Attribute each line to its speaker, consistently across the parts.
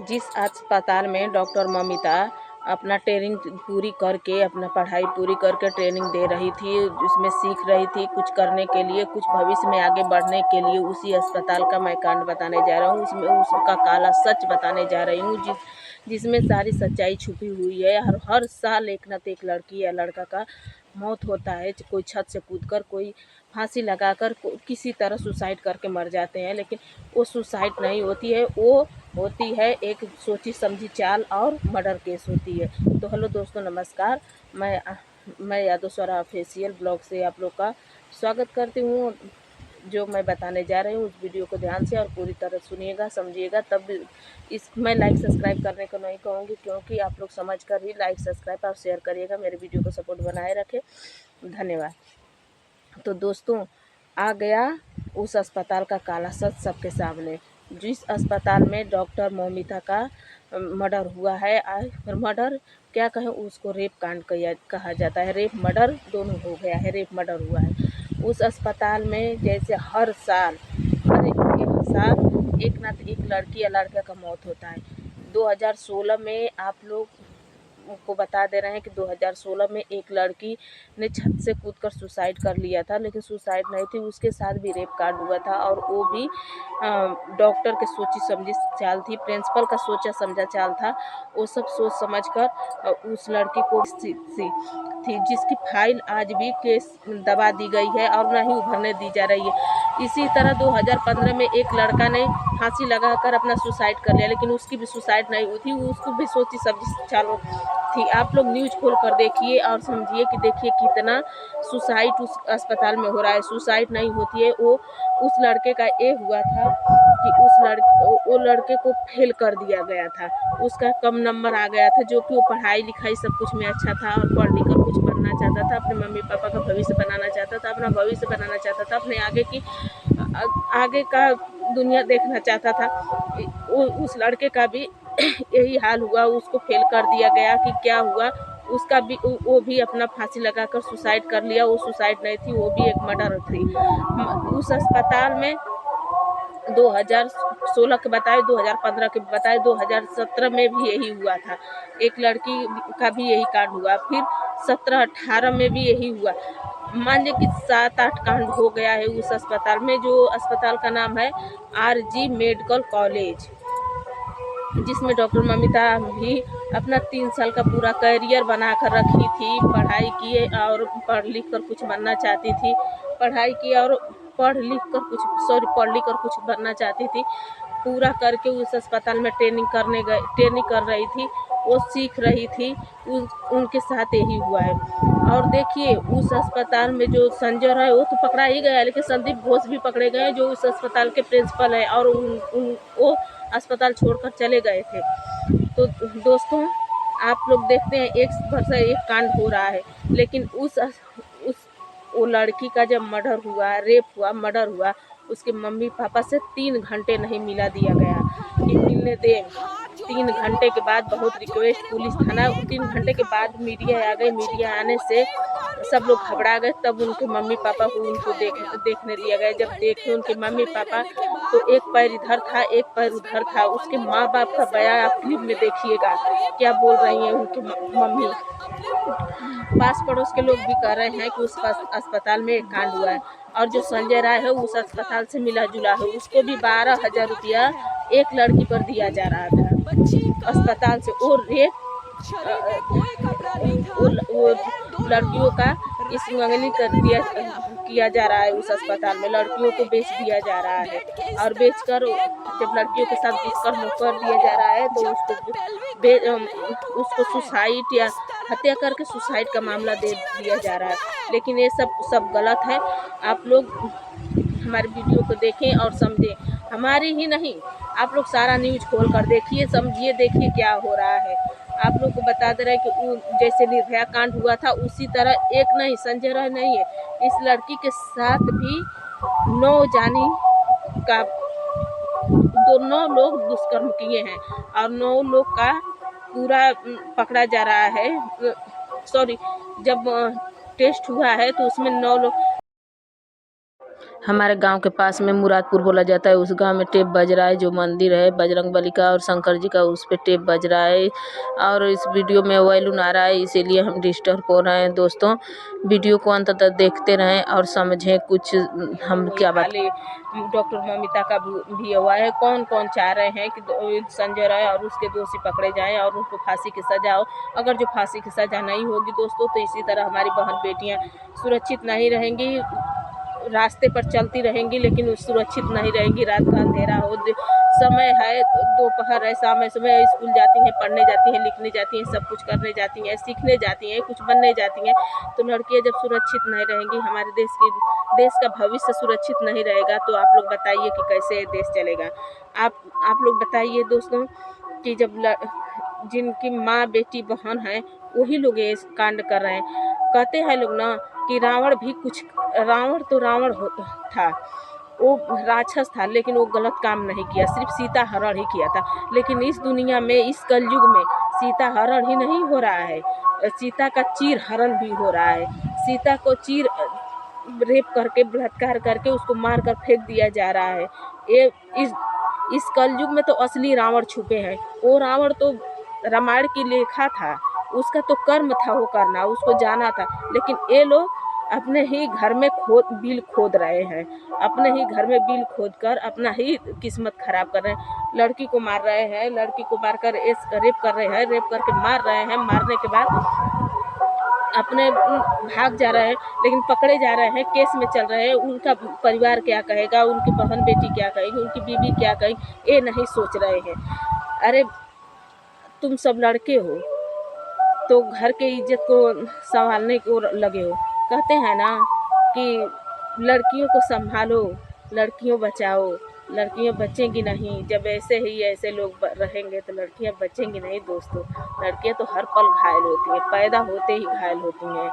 Speaker 1: जिस अस्पताल में डॉक्टर ममिता अपना ट्रेनिंग पूरी करके अपना पढ़ाई पूरी करके ट्रेनिंग दे रही थी, उसमें सीख रही थी कुछ करने के लिए, कुछ भविष्य में आगे बढ़ने के लिए, उसी अस्पताल का मैं कांड बताने जा रहा हूँ। उसमें उसका काला सच बताने जा रही हूँ जिसमें सारी सच्चाई छुपी हुई है। हर साल एक न तो एक लड़की या लड़का का मौत होता है। कोई छत से कूदकर, कोई फांसी लगाकर, किसी तरह सुसाइड करके मर जाते हैं, लेकिन वो सुसाइड नहीं होती है, वो होती है एक सोची समझी चाल और मर्डर केस होती है। तो हेलो दोस्तों, नमस्कार। मैं यादव स्वरा ऑफिशियल ब्लॉग से आप लोग का स्वागत करती हूँ। जो मैं बताने जा रही हूँ उस वीडियो को ध्यान से और पूरी तरह सुनिएगा, समझिएगा, तब मैं लाइक सब्सक्राइब करने को नहीं कहूँगी, क्योंकि आप लोग समझ कर ही लाइक सब्सक्राइब और शेयर करिएगा, मेरे वीडियो को सपोर्ट बनाए रखें। धन्यवाद। तो दोस्तों, आ गया उस अस्पताल का काला सच सबके सामने। जिस अस्पताल में डॉक्टर ममिता का मर्डर हुआ है, मर्डर क्या कहें, उसको रेप कांड कहा जाता है। रेप मर्डर दोनों हो गया है, रेप मर्डर हुआ है उस अस्पताल में। जैसे हर साल एक ना एक लड़की या लड़का का मौत होता है। 2016 में आप लोग को बता दे रहे हैं कि 2016 में एक लड़की ने छत से कूदकर सुसाइड कर लिया था, लेकिन सुसाइड नहीं थी, उसके साथ भी रेप कांड हुआ था। और वो भी डॉक्टर के सोची समझी चाल थी, प्रिंसिपल का सोचा समझा चाल था। वो सब सोच समझ कर उस लड़की को थी, जिसकी फाइल आज भी केस दबा दी गई है और ना ही उभरने दी जा रही है। इसी तरह 2015 में एक लड़का ने फांसी लगाकर अपना सुसाइड कर लिया, लेकिन उसकी भी सुसाइड नहीं हुई थी, उसको भी सोची समझी चाल थी। आप लोग न्यूज़ खोल कर देखिए और समझिए कि देखिए कितना सुसाइड उस अस्पताल में हो रहा है। सुसाइड नहीं होती है, वो उस लड़के का ये हुआ था कि वो लड़के को फेल कर दिया गया था, उसका कम नंबर आ गया था, जो कि वो पढ़ाई लिखाई सब कुछ में अच्छा था और पढ़ लिख कर कुछ बनना चाहता था, अपने मम्मी पापा का भविष्य बनाना चाहता था, अपना भविष्य बनाना चाहता था, अपने आगे का दुनिया देखना चाहता था। उस लड़के का भी यही हाल हुआ, उसको फेल कर दिया गया। कि क्या हुआ, उसका भी वो भी अपना फांसी लगाकर सुसाइड कर लिया। वो सुसाइड नहीं थी, वो भी एक मर्डर थी। उस अस्पताल में 2016 के बताए, 2015 के बताए, 2017 में भी यही हुआ था। एक लड़की का भी यही कांड हुआ, फिर 17-18 में भी यही हुआ। मान लीजिए कि 7-8 कांड हो गया है उस अस्पताल में। जो अस्पताल का नाम है RG मेडिकल कॉलेज, जिसमें डॉक्टर ममिता भी अपना 3 साल का पूरा करियर बना कर रखी थी। पढ़ाई किए और पढ़ लिख कर कुछ बनना चाहती थी, पढ़ाई की और पढ़ लिख कर कुछ बनना चाहती थी। पूरा करके उस अस्पताल में ट्रेनिंग कर रही थी, वो सीख रही थी। उनके साथ यही हुआ है। और देखिए, उस अस्पताल में जो संजय है वो तो पकड़ा ही गया, लेकिन संदीप घोष भी पकड़े गए, जो उस अस्पताल के प्रिंसिपल है, और वो अस्पताल छोड़कर चले गए थे। तो दोस्तों, आप लोग देखते हैं एक भर से एक कांड हो रहा है, लेकिन वो लड़की का जब मर्डर हुआ, रेप हुआ, मर्डर हुआ, उसके मम्मी पापा से 3 घंटे नहीं मिला दिया गया कि मिलने दें। 3 घंटे के बाद बहुत रिक्वेस्ट, पुलिस थाना, 3 घंटे के बाद मीडिया आ गई। मीडिया आने से सब लोग घबरा गए, तब उनके मम्मी पापा को उनको देखने दिया गया। जब देखे उनके मम्मी पापा, तो एक पैर इधर था, एक पैर उधर था। उसके माँ बाप का बयान आप क्लिप में देखिएगा, क्या बोल रही हैं उनकी मम्मी। पास पड़ोस के लोग भी कह रहे हैं कि उस अस्पताल में एक कांड हुआ है, और जो संजय राय है उस अस्पताल से मिला जुला है। उसको भी 12,000 रुपया एक लड़की पर दिया जा रहा था अस्पताल से। और रेप वो लड़कियों का मंगनी किया जा रहा है उस अस्पताल में। लड़कियों को बेच दिया जा रहा है, और बेचकर जब लड़कियों के साथ दुष्कर्म कर दिया जा रहा है, तो उसको सुसाइड या हत्या करके सुसाइड का मामला दे दिया जा रहा है। लेकिन ये सब गलत है। आप लोग हमारे वीडियो को देखें और समझें। हमारी ही नहीं, आप लोग सारा न्यूज़ खोल कर देखिए, समझिए, देखिए क्या हो रहा है। आप लोग को बता दे रहे हैं कि जैसे निर्भया कांड हुआ था, उसी तरह एक नहीं, संजय राय नहीं है, इस लड़की के साथ भी 9 जानी का 9 लोग दुष्कर्म किए हैं, और 9 लोग का पूरा पकड़ा जा रहा है। सॉरी, जब टेस्ट हुआ है तो उसमें 9 लोग हमारे गांव के पास में मुरादपुर बोला जाता है, उस गांव में टेप बज रहा है। जो मंदिर है बजरंगबली का और शंकर जी का, उस पे टेप बज रहा है और इस वीडियो में वॉल्यूम आ रहा है, इसीलिए हम डिस्टर्ब हो रहे हैं। दोस्तों वीडियो को अंत तक देखते रहें और समझें कुछ हम क्या बात। डॉक्टर ममिता का भी हुआ है। कौन कौन चाह रहे हैं कि संजय राय और उसके दोषी पकड़े जाएं और उनको फांसी की सजा हो। अगर जो फांसी की सजा नहीं होगी दोस्तों, तो इसी तरह हमारी बहन बेटियां सुरक्षित नहीं रहेंगी, रास्ते पर चलती रहेंगी लेकिन सुरक्षित नहीं रहेंगी। रात का अंधेरा हो, समय है, दोपहर है, शाम है, सुबह स्कूल जाती हैं, पढ़ने जाती हैं, लिखने जाती हैं, सब कुछ करने जाती हैं, सीखने जाती हैं, कुछ बनने जाती हैं। तो लड़कियां जब सुरक्षित नहीं रहेंगी, हमारे देश का भविष्य सुरक्षित नहीं रहेगा, तो आप लोग बताइए कि कैसे देश चलेगा। आप लोग बताइए दोस्तों कि जब जिनकी माँ बेटी बहन है वही लोग ये कांड कर रहे हैं। कहते हैं लोग ना कि रावण तो रावण था, वो राक्षस था, लेकिन वो गलत काम नहीं किया, सिर्फ सीता हरण ही किया था। लेकिन इस दुनिया में, इस कलयुग में सीता हरण ही नहीं हो रहा है, सीता का चीर हरण भी हो रहा है। सीता को चीर रेप करके, बलात्कार करके उसको मार कर फेंक दिया जा रहा है। ये इस कलयुग में तो असली रावण छुपे हैं। वो रावण तो रामायण की लेखा था, उसका तो कर्म था वो करना, उसको जाना था। लेकिन ये लोग अपने ही घर में बिल खोद रहे हैं, अपने ही घर में बिल खोद कर अपना ही किस्मत खराब कर रहे हैं। लड़की को मार रहे हैं, लड़की को मारकर रेप कर रहे हैं, रेप करके मार रहे हैं, मारने के बाद अपने भाग जा रहे हैं, लेकिन पकड़े जा रहे हैं, केस में चल रहे हैं। उनका परिवार क्या कहेगा, उनकी बहन बेटी क्या कहेगी, उनकी बीवी क्या कहेगी, ये नहीं सोच रहे हैं। अरे तुम सब लड़के हो तो घर के इज्जत को संभालने को लगे हो। कहते हैं ना कि लड़कियों को संभालो, लड़कियों बचाओ, लड़कियां बचेंगी नहीं। जब ऐसे लोग रहेंगे तो लड़कियां बचेंगी नहीं दोस्तों। लड़कियां तो हर पल घायल होती हैं, पैदा होते ही घायल होती हैं,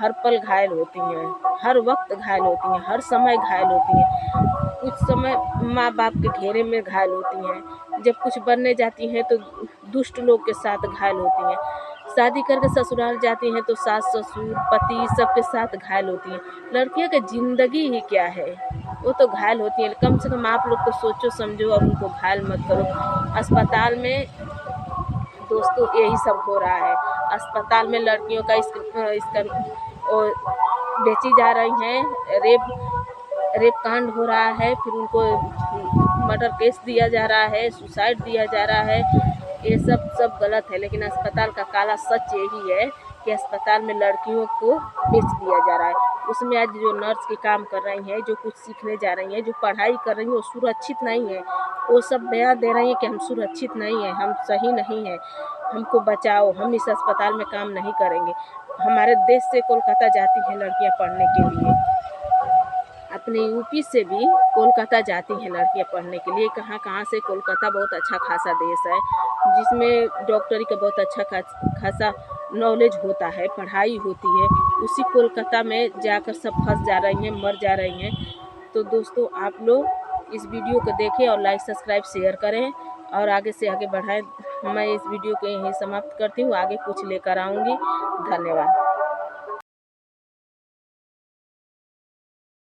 Speaker 1: हर पल घायल होती हैं, हर वक्त घायल होती हैं, हर समय घायल होती हैं। कुछ समय माँ बाप के घेरे में घायल होती हैं, जब कुछ बनने जाती हैं तो दुष्ट लोग के साथ घायल होती हैं। शादी करके ससुराल जाती हैं तो सास ससुर पति सबके साथ घायल होती हैं। लड़कियों की जिंदगी ही क्या है, वो तो घायल होती हैं। कम से कम आप लोग को सोचो समझो और उनको घायल मत करो। अस्पताल में दोस्तों यही सब हो रहा है। अस्पताल में लड़कियों का इसका बेची जा रही हैं, रेप कांड हो रहा है, फिर उनको मर्डर केस दिया जा रहा है, सुसाइड दिया जा रहा है। ये सब गलत है। लेकिन अस्पताल का काला सच यही है कि अस्पताल में लड़कियों को बेच दिया जा रहा है। उसमें आज जो नर्स के काम कर रही हैं, जो कुछ सीखने जा रही हैं, जो पढ़ाई कर रही हैं, वो सुरक्षित नहीं है। वो सब बयान दे रही हैं कि हम सुरक्षित नहीं हैं, हम सही नहीं हैं, हमको बचाओ, हम इस अस्पताल में काम नहीं करेंगे। हमारे देश से कोलकाता जाती हैं लड़कियां पढ़ने के लिए, अपने यूपी से भी कोलकाता जाती हैं लड़कियां पढ़ने के लिए। कहाँ कहाँ से। कोलकाता बहुत अच्छा खासा देश है, जिसमें डॉक्टरी का बहुत अच्छा खासा नॉलेज होता है, पढ़ाई होती है। उसी कोलकाता में जाकर सब फंस जा रही हैं, मर जा रही हैं। तो दोस्तों आप लोग इस वीडियो को देखें और लाइक सब्सक्राइब शेयर करें और आगे से आगे बढ़ाएं। मैं इस वीडियो को यहीं समाप्त करती हूँ, आगे कुछ लेकर आऊँगी। धन्यवाद।